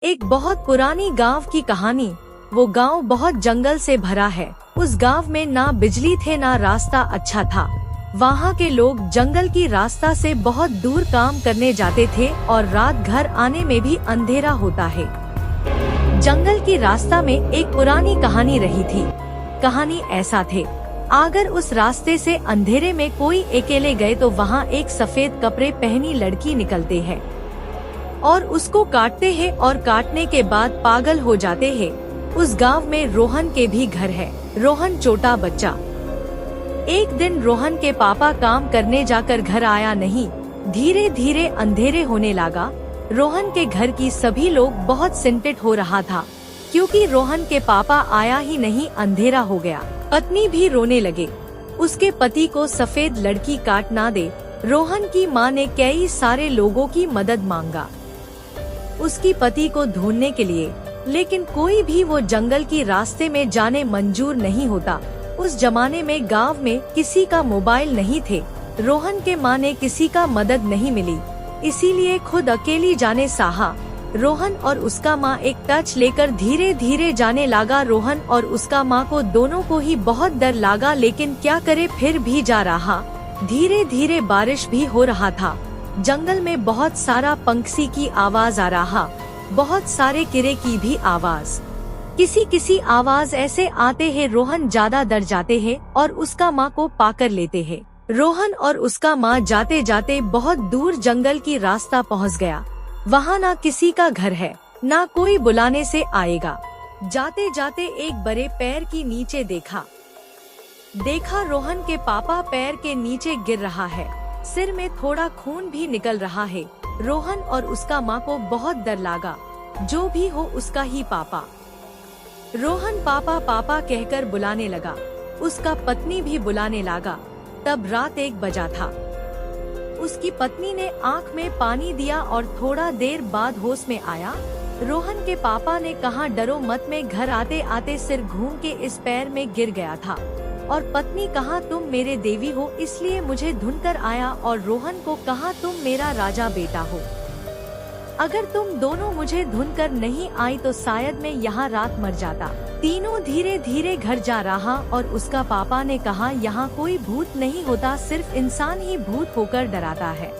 एक बहुत पुरानी गांव की कहानी। वो गांव बहुत जंगल से भरा है। उस गांव में ना बिजली थे ना रास्ता अच्छा था। वहाँ के लोग जंगल की रास्ता से बहुत दूर काम करने जाते थे और रात घर आने में भी अंधेरा होता है। जंगल की रास्ता में एक पुरानी कहानी रही थी। कहानी ऐसा थे, अगर उस रास्ते से अंधेरे में कोई अकेले गए तो वहाँ एक सफेद कपड़े पहनी लड़की निकलते हैं और उसको काटते हैं और काटने के बाद पागल हो जाते हैं। उस गांव में रोहन के भी घर है। रोहन छोटा बच्चा। एक दिन रोहन के पापा काम करने जाकर घर आया नहीं। धीरे धीरे अंधेरे होने लगा। रोहन के घर की सभी लोग बहुत चिंतित हो रहा था क्योंकि रोहन के पापा आया ही नहीं, अंधेरा हो गया। पत्नी भी रोने लगे। उसके पति को सफेद लड़की काट ना दे। रोहन की माँ ने कई सारे लोगों की मदद मांगा उसकी पति को ढूंढने के लिए, लेकिन कोई भी वो जंगल की रास्ते में जाने मंजूर नहीं होता। उस जमाने में गांव में किसी का मोबाइल नहीं थे। रोहन के माँ ने किसी का मदद नहीं मिली, इसीलिए खुद अकेली जाने साहा। रोहन और उसका माँ एक टच लेकर धीरे धीरे जाने लगा। रोहन और उसका माँ को दोनों को ही बहुत डर लगा, लेकिन क्या करे, फिर भी जा रहा। धीरे धीरे बारिश भी हो रहा था। जंगल में बहुत सारा पंछी की आवाज आ रहा, बहुत सारे किरे की भी आवाज। किसी किसी आवाज ऐसे आते हैं रोहन ज्यादा डर जाते हैं और उसका माँ को पाकर लेते हैं। रोहन और उसका माँ जाते जाते बहुत दूर जंगल की रास्ता पहुँच गया। वहाँ ना किसी का घर है, ना कोई बुलाने से आएगा। जाते जाते एक बड़े पेड़ की नीचे देखा रोहन के पापा पैर के नीचे गिर रहा है। सिर में थोड़ा खून भी निकल रहा है। रोहन और उसका माँ को बहुत डर लगा। जो भी हो उसका ही पापा। रोहन पापा पापा कहकर बुलाने लगा। उसका पत्नी भी बुलाने लगा। तब रात 1 बजा था। उसकी पत्नी ने आँख में पानी दिया और थोड़ा देर बाद होश में आया। रोहन के पापा ने कहा, डरो मत, मैं घर आते आते सिर घूम के इस पैर में गिर गया था। और पत्नी कहा, तुम मेरे देवी हो इसलिए मुझे ढूंढकर आया। और रोहन को कहा, तुम मेरा राजा बेटा हो, अगर तुम दोनों मुझे ढूंढकर नहीं आई तो शायद मैं यहाँ रात मर जाता। तीनों धीरे धीरे घर जा रहा और उसका पापा ने कहा, यहाँ कोई भूत नहीं होता, सिर्फ इंसान ही भूत होकर डराता है।